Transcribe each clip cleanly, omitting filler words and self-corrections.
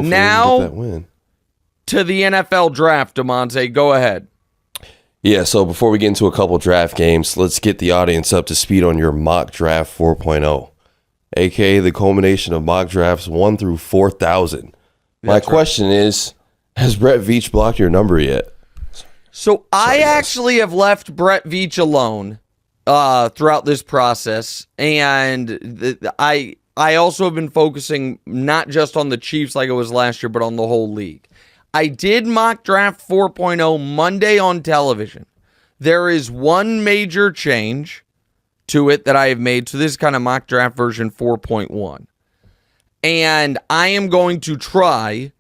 Now that win. to the NFL draft, DeMonte. Go ahead. Yeah, so before we get into a couple draft games, let's get the audience up to speed on your mock draft 4.0, aka the culmination of mock drafts 1 through 4,000. My question is, has Brett Veach blocked your number yet? So I actually have left Brett Veach alone throughout this process, and I also have been focusing not just on the Chiefs like it was last year, but on the whole league. I did mock draft 4.0 Monday on television. There is one major change to it that I have made. So this is kind of mock draft version 4.1. And I am going to try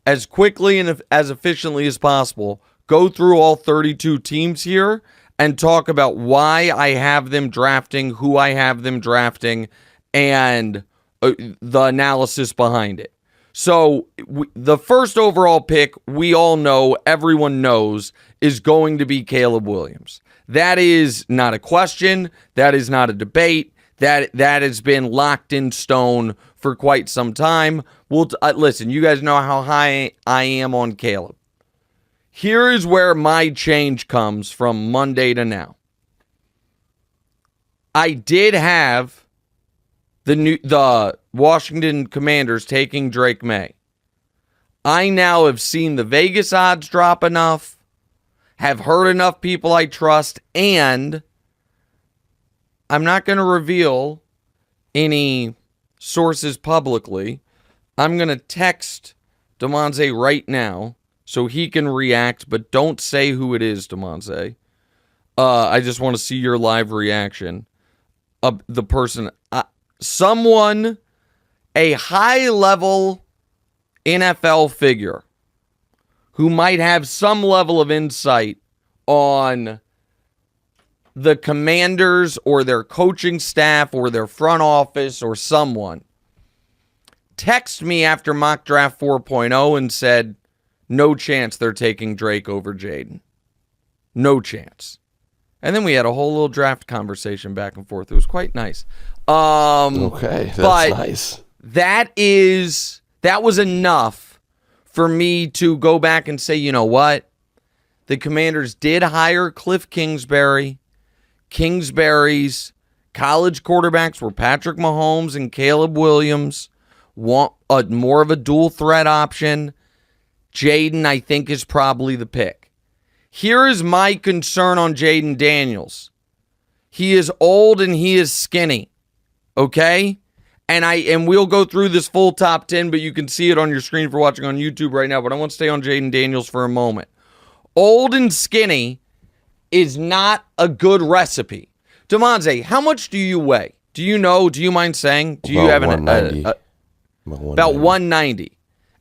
as quickly and as efficiently as possible, go through all 32 teams here and talk about why I have them drafting, who I have them drafting, and the analysis behind it. So the first overall pick, we all know, everyone knows, is going to be Caleb Williams. That is not a question. That is not a debate. That has been locked in stone for quite some time. Listen, you guys know how high I am on Caleb. Here is where my change comes from Monday to now. I did have the Washington Commanders taking Drake Maye. I now have seen the Vegas odds drop enough, have heard enough people I trust, and I'm not going to reveal any sources publicly. I'm going to text DeMonte right now so he can react, but don't say who it is, DeMonte. I just want to see your live reaction of the person. Someone, a high-level NFL figure who might have some level of insight on the Commanders or their coaching staff or their front office or someone, texted me after mock draft 4.0 and said, no chance they're taking Drake over Jaden. No chance. And then we had a whole little draft conversation back and forth. It was quite nice. Okay, that's nice. That was enough for me to go back and say, you know what? The Commanders did hire Cliff Kingsbury. Kingsbury's college quarterbacks were Patrick Mahomes and Caleb Williams. Want more of a dual threat option. Jaden, I think, is probably the pick. Here is my concern on Jaden Daniels. He is old and he is skinny. Okay? And we'll go through this full top 10, but you can see it on your screen for watching on YouTube right now. But I want to stay on Jaden Daniels for a moment. Old and skinny is not a good recipe. DeMonte, how much do you weigh? Do you know? Do you mind saying? Do you have about 190?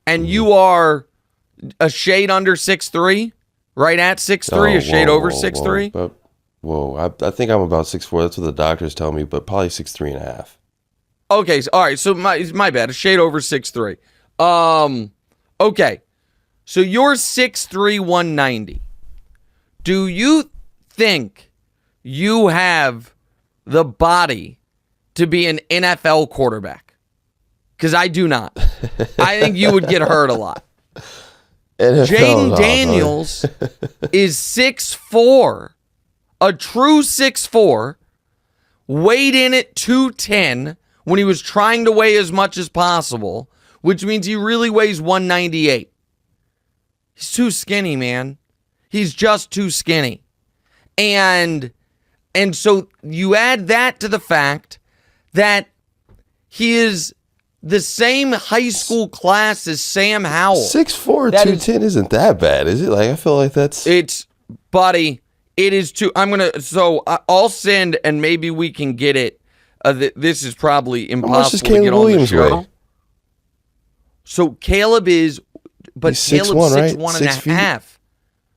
And you are a shade under 6'3"? Right at 6'3", a shade over 6'3"? Whoa, I think I'm about 6'4". That's what the doctors tell me, but probably 6'3.5". Okay, all right, so my bad, a shade over 6'3". Okay, so you're 6'3", 190. Do you think you have the body to be an NFL quarterback? Because I do not. I think you would get hurt a lot. Jaden Daniels is 6'4", a true 6'4", weighed in at 210 when he was trying to weigh as much as possible, which means he really weighs 198. He's too skinny, man. He's just too skinny. And so you add that to the fact that he is the same high school class as Sam Howell. 6'4", 210 isn't that bad, is it? Like, I feel like that's... Buddy, it is too... I'll send, and maybe we can get it. This is probably impossible to get on the show. Weigh? So Caleb is... But he's Caleb's 6'1", right? 6'1.5".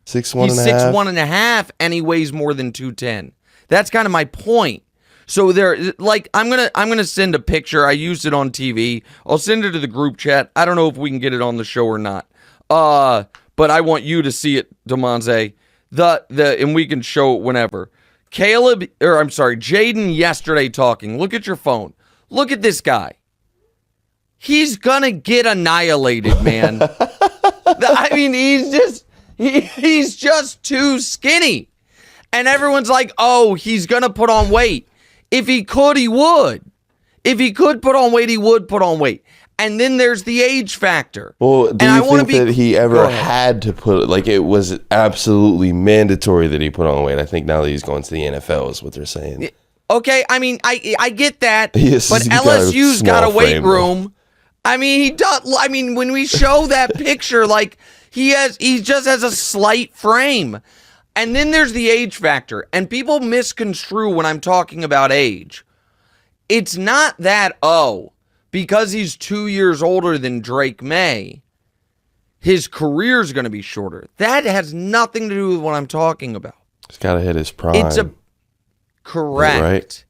6'1.5". He's 6'1.5", and he weighs more than 210. That's kind of my point. So I'm gonna send a picture. I used it on TV. I'll send it to the group chat. I don't know if we can get it on the show or not. But I want you to see it, DeMonte. And we can show it whenever. Jaden yesterday talking. Look at your phone. Look at this guy. he's gonna get annihilated, man. I mean, he's just too skinny. And everyone's like, oh, he's gonna put on weight. If he could, he would. If he could put on weight, he would put on weight. And then there's the age factor. Well, do you think that he ever had to put, like, it was absolutely mandatory that he put on weight? I think now that he's going to the NFL is what they're saying. Okay, I mean, I get that, Yes, but LSU's got a weight room. I mean, he does. I mean, when we show that picture, like, he just has a slight frame. And then there's the age factor, and people misconstrue when I'm talking about age. It's not that, because he's 2 years older than Drake Maye, his career's going to be shorter. That has nothing to do with what I'm talking about. He's got to hit his prime. Correct. Right?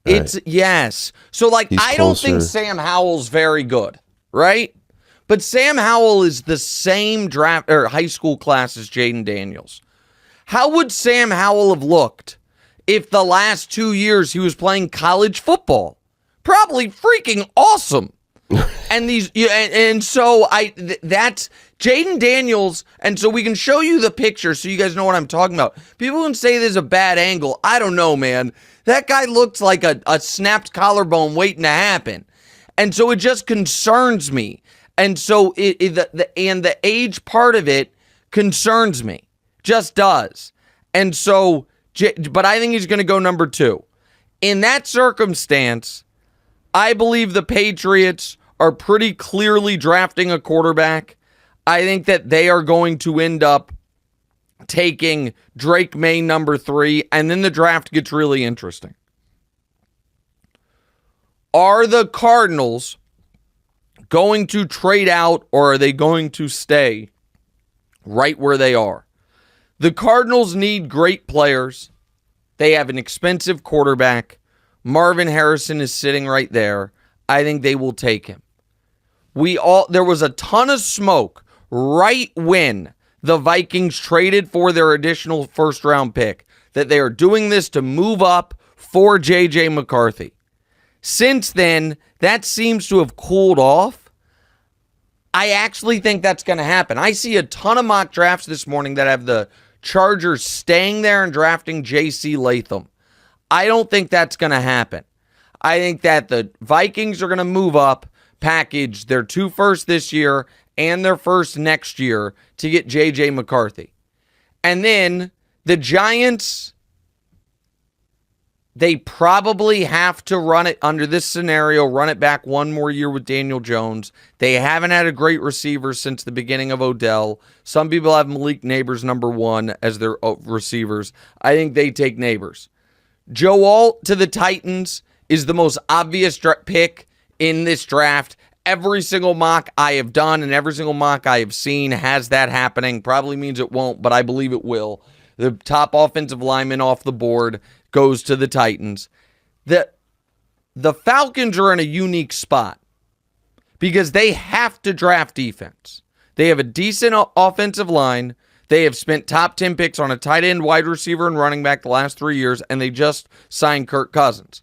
It's yes. So like I don't think Sam Howell's very good, right? But Sam Howell is the same draft or high school class as Jaden Daniels. How would Sam Howell have looked if the last 2 years he was playing college football? Probably freaking awesome. And so that's Jaden Daniels, and so we can show you the picture so you guys know what I'm talking about. People can say there's a bad angle. I don't know, man. That guy looks like a snapped collarbone waiting to happen. And so it just concerns me. And so the age part of it concerns me. Just does. And so, but I think he's going to go number 2. In that circumstance, I believe the Patriots are pretty clearly drafting a quarterback. I think that they are going to end up taking Drake Maye number 3, and then the draft gets really interesting. Are the Cardinals going to trade out, or are they going to stay right where they are? The Cardinals need great players. They have an expensive quarterback. Marvin Harrison is sitting right there. I think they will take him. There was a ton of smoke right when the Vikings traded for their additional first-round pick that they are doing this to move up for J.J. McCarthy. Since then, that seems to have cooled off. I actually think that's going to happen. I see a ton of mock drafts this morning that have the Chargers staying there and drafting J.C. Latham. I don't think that's going to happen. I think that the Vikings are going to move up, package their 2 firsts this year and their first next year to get J.J. McCarthy. And then the Giants, they probably have to run it under this scenario, run it back one more year with Daniel Jones. They haven't had a great receiver since the beginning of Odell. Some people have Malik Neighbors number 1 as their receivers. I think they take Neighbors. Joe Alt to the Titans is the most obvious pick in this draft. Every single mock I have done and every single mock I have seen has that happening. Probably means it won't, but I believe it will. The top offensive lineman off the board goes to the Titans. The Falcons are in a unique spot because they have to draft defense. They have a decent offensive line. They have spent top 10 picks on a tight end, wide receiver, and running back the last 3 years, and they just signed Kirk Cousins.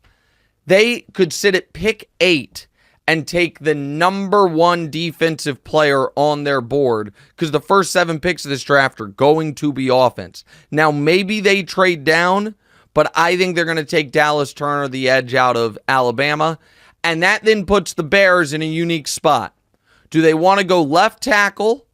They could sit at pick 8 and take the number 1 defensive player on their board because the first 7 picks of this draft are going to be offense. Now, maybe they trade down, but I think they're going to take Dallas Turner, the edge out of Alabama, and that then puts the Bears in a unique spot. Do they want to go left tackle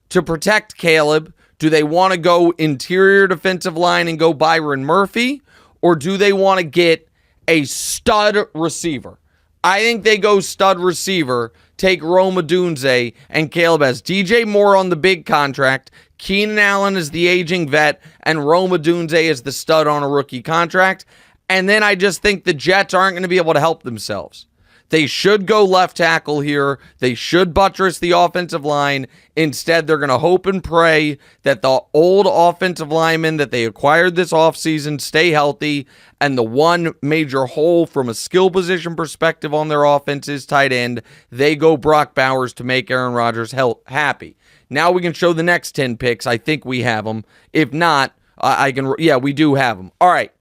to protect Caleb? Do they want to go interior defensive line and go Byron Murphy? Or do they want to get a stud receiver? I think they go stud receiver, take Rome Odunze, and Caleb has DJ Moore on the big contract, Keenan Allen is the aging vet, and Rome Odunze is the stud on a rookie contract. And then I just think the Jets aren't going to be able to help themselves. They should go left tackle here. They should buttress the offensive line. Instead, they're going to hope and pray that the old offensive linemen that they acquired this offseason stay healthy, and the one major hole from a skill position perspective on their offense is tight end. They go Brock Bowers to make Aaron Rodgers happy. Now we can show the next 10 picks. I think we have them. If not, we do have them. All right.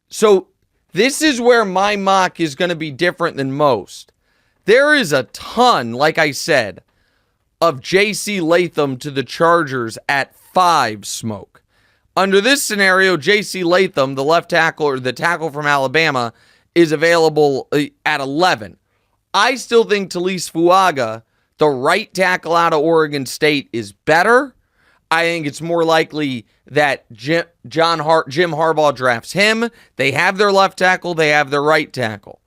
So This is where my mock is going to be different than most. There is a ton, like I said, of J.C. Latham to the Chargers at 5 smoke. Under this scenario, J.C. Latham, the left tackle or the tackle from Alabama, is available at 11. I still think Talise Fuaga, the right tackle out of Oregon State, is better. I think it's more likely that Jim Harbaugh drafts him. They have their left tackle. They have their right tackle.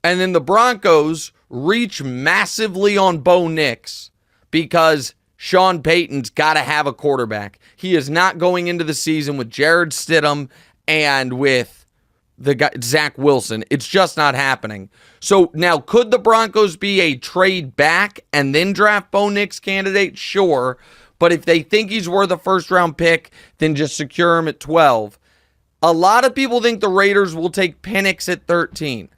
And then the Broncos reach massively on Bo Nix because Sean Payton's got to have a quarterback. He is not going into the season with Jared Stidham and with the guy, Zach Wilson. It's just not happening. So now, could the Broncos be a trade back and then draft Bo Nix candidate? Sure. But if they think he's worth a first-round pick, then just secure him at 12. A lot of people think the Raiders will take Penix at 13.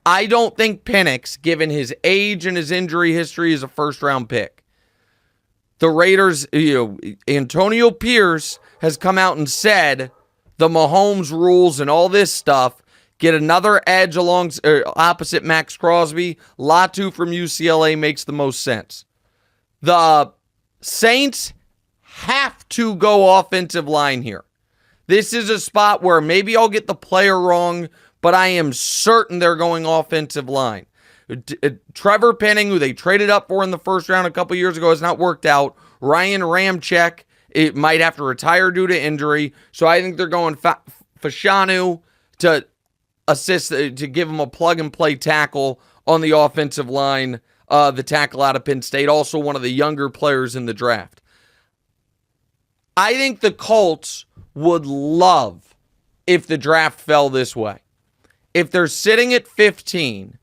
I don't think Penix, given his age and his injury history, is a first-round pick. The Raiders, Antonio Pierce has come out and said the Mahomes rules and all this stuff get another edge opposite Max Crosby. Latu from UCLA makes the most sense. The Saints have to go offensive line here. This is a spot where maybe I'll get the player wrong, but I am certain they're going offensive line. Trevor Penning, who they traded up for in the first round a couple years ago, has not worked out. Ryan Ramczyk, it might have to retire due to injury. So I think they're going Fashanu to assist, to give him a plug-and-play tackle on the offensive line. The tackle out of Penn State, also one of the younger players in the draft. I think the Colts would love if the draft fell this way. If they're sitting at 15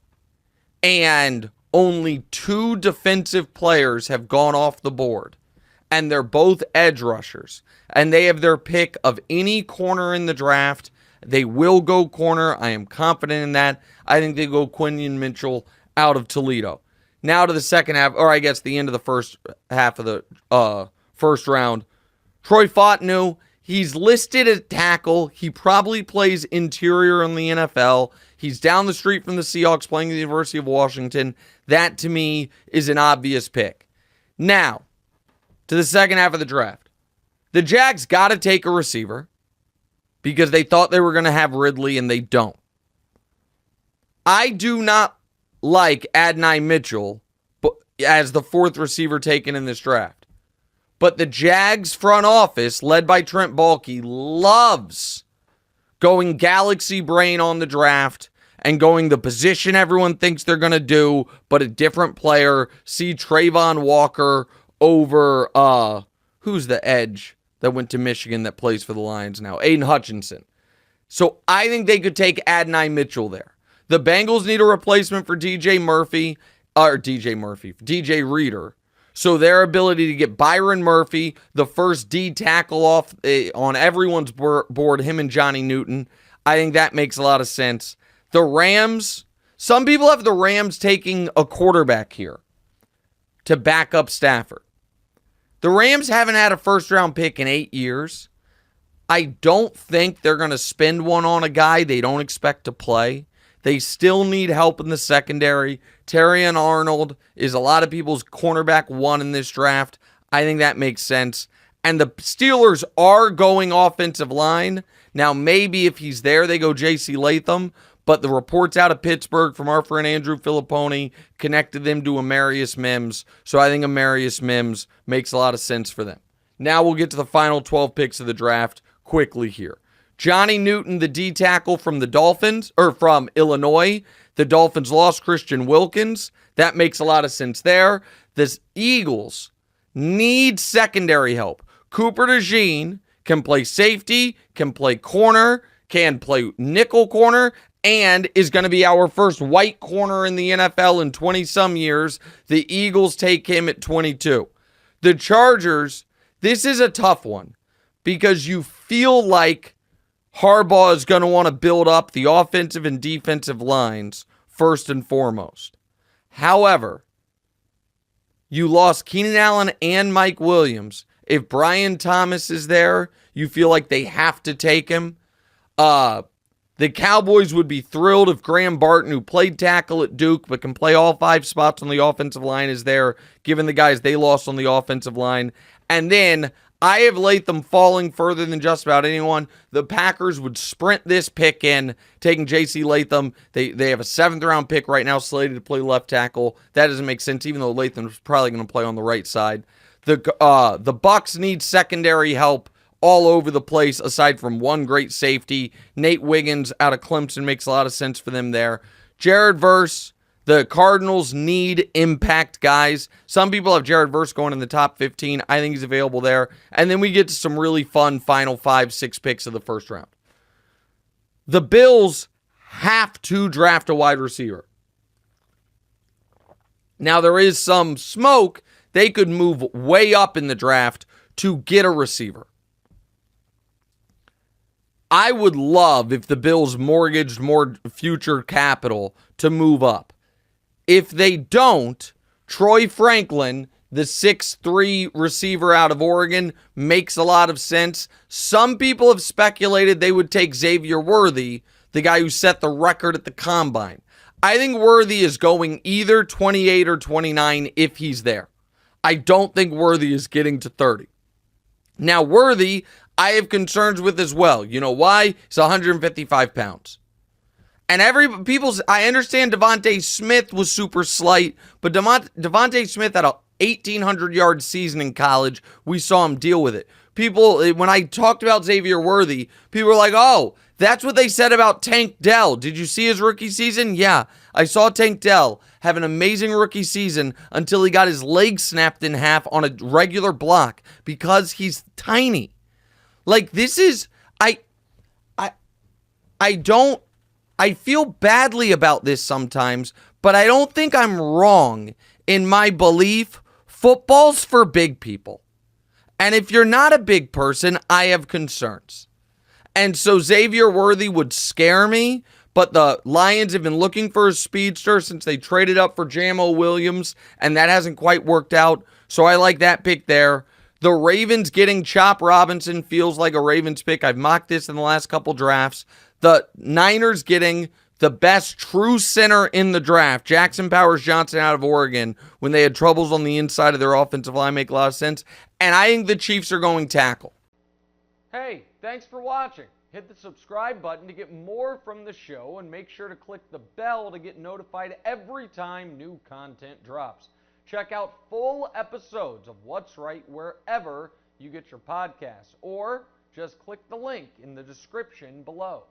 and only 2 defensive players have gone off the board, and they're both edge rushers, and they have their pick of any corner in the draft, they will go corner. I am confident in that. I think they go Quinion Mitchell out of Toledo. Now to the second half, or I guess the end of the first half of the first round. Troy Fautanu, he's listed as tackle. He probably plays interior in the NFL. He's down the street from the Seahawks playing at the University of Washington. That, to me, is an obvious pick. Now, to the second half of the draft. The Jags got to take a receiver because they thought they were going to have Ridley, and they don't. I do not like Adonai Mitchell as the 4th receiver taken in this draft. But the Jags front office, led by Trent Baalke, loves going galaxy brain on the draft and going the position everyone thinks they're going to do, but a different player. See Trayvon Walker over, who's the edge that went to Michigan that plays for the Lions now? Aiden Hutchinson. So I think they could take Adonai Mitchell there. The Bengals need a replacement for DJ Reader. So their ability to get Byron Murphy, the first D tackle off on everyone's board, him and Johnny Newton, I think that makes a lot of sense. The Rams, some people have the Rams taking a quarterback here to back up Stafford. The Rams haven't had a first-round pick in 8 years. I don't think they're going to spend one on a guy they don't expect to play. They still need help in the secondary. Terrion Arnold is a lot of people's cornerback 1 in this draft. I think that makes sense. And the Steelers are going offensive line. Now, maybe if he's there, they go J.C. Latham. But the reports out of Pittsburgh from our friend Andrew Filipponi connected them to Amarius Mims. So I think Amarius Mims makes a lot of sense for them. Now we'll get to the final 12 picks of the draft quickly here. Johnny Newton, the D tackle from the Dolphins, or from Illinois. The Dolphins lost Christian Wilkins. That makes a lot of sense there. The Eagles need secondary help. Cooper DeJean can play safety, can play corner, can play nickel corner, and is going to be our first white corner in the NFL in 20-some years. The Eagles take him at 22. The Chargers, this is a tough one because you feel like Harbaugh is going to want to build up the offensive and defensive lines first and foremost. However, you lost Keenan Allen and Mike Williams. If Brian Thomas is there, you feel like they have to take him. The The Cowboys would be thrilled if Graham Barton, who played tackle at Duke but can play all 5 spots on the offensive line, is there, given the guys they lost on the offensive line. And then I have Latham falling further than just about anyone. The Packers would sprint this pick in, taking J.C. Latham. They have a 7th-round pick right now slated to play left tackle. That doesn't make sense, even though Latham's probably going to play on the right side. The Bucks need secondary help all over the place, aside from one great safety. Nate Wiggins out of Clemson makes a lot of sense for them there. Jared Verse, the Cardinals need impact guys. Some people have Jared Verse going in the top 15. I think he's available there. And then we get to some really fun final 5-6 picks of the first round. The Bills have to draft a wide receiver. Now, there is some smoke. They could move way up in the draft to get a receiver. I would love if the Bills mortgaged more future capital to move up. If they don't, Troy Franklin, the 6'3" receiver out of Oregon, makes a lot of sense. Some people have speculated they would take Xavier Worthy, the guy who set the record at the Combine. I think Worthy is going either 28 or 29 if he's there. I don't think Worthy is getting to 30. Now, Worthy, I have concerns with as well. You know why? He's 155 pounds. And I understand Devontae Smith was super slight, but Devontae Smith had a 1,800-yard season in college. We saw him deal with it. People, when I talked about Xavier Worthy, people were like, oh, that's what they said about Tank Dell. Did you see his rookie season? Yeah, I saw Tank Dell have an amazing rookie season until he got his leg snapped in half on a regular block because he's tiny. Like, this is, I feel badly about this sometimes, but I don't think I'm wrong in my belief. Football's for big people. And if you're not a big person, I have concerns. And so Xavier Worthy would scare me, but the Lions have been looking for a speedster since they traded up for Jamo Williams, and that hasn't quite worked out. So I like that pick there. The Ravens getting Chop Robinson feels like a Ravens pick. I've mocked this in the last couple drafts. The Niners getting the best true center in the draft, Jackson Powers Johnson out of Oregon, when they had troubles on the inside of their offensive line, make a lot of sense. And I think the Chiefs are going tackle. Hey, thanks for watching. Hit the subscribe button to get more from the show, and make sure to click the bell to get notified every time new content drops. Check out full episodes of What's Right wherever you get your podcasts, or just click the link in the description below.